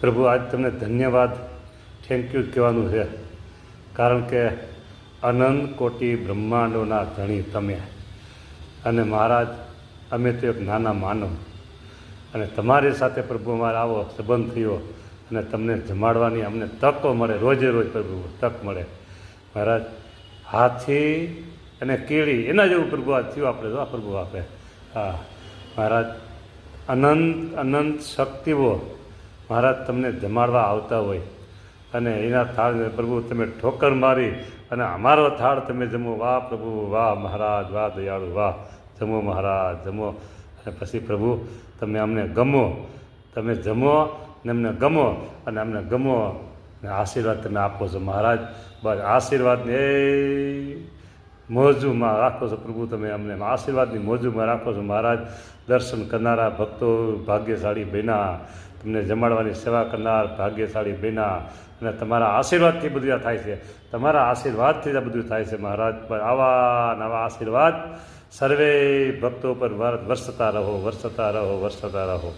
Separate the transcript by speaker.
Speaker 1: પ્રભુ આજ તમને ધન્યવાદ થેન્ક યુ કહેવાનું છે, કારણ કે અનંત કોટી બ્રહ્માંડોના ધણી તમે. અને મહારાજ, અમે તો એક નાના માનવ, અને તમારી સાથે પ્રભુ અમારે આવો સંબંધ થયો અને તમને જમાડવાની અમને તકો મળે, રોજે રોજ પ્રભુ તક મળે. મહારાજ, હાથી અને કીડી એના જેવું પ્રભુ આ થયું આપણે જો પ્રભુ આપે. હા મહારાજ, અનંત અનંત શક્તિઓ મહારાજ તમને જમાડવા આવતા હોય અને એના થાળ પ્રભુ તમે ઠોકર મારી અને અમારો થાળ તમે જમો. વાહ પ્રભુ, વાહ મહારાજ, વાહ દયાળુ, વાહ. જમો મહારાજ, જમો. અને પછી પ્રભુ તમે અમને ગમો, તમે જમો ને અમને ગમો અને અમને ગમો ને આશીર્વાદ તમે આપો છો મહારાજ. બસ આશીર્વાદને એ મોજુમાં રાખો છો પ્રભુ, તમે અમને આશીર્વાદની મોજુમાં રાખો છો મહારાજ. દર્શન કરનારા ભક્તો ભાગ્યશાળી બન્યા, તમને જમાડવાની સેવા કરનાર ભાગ્યશાળી બન્યા, અને તમારા આશીર્વાદથી બધું આ થાય છે, તમારા આશીર્વાદથી આ બધું થાય છે મહારાજ. પણ આવા નવા આશીર્વાદ સર્વે ભક્તો પર વરસતા રહો, વરસતા રહો, વરસતા રહો.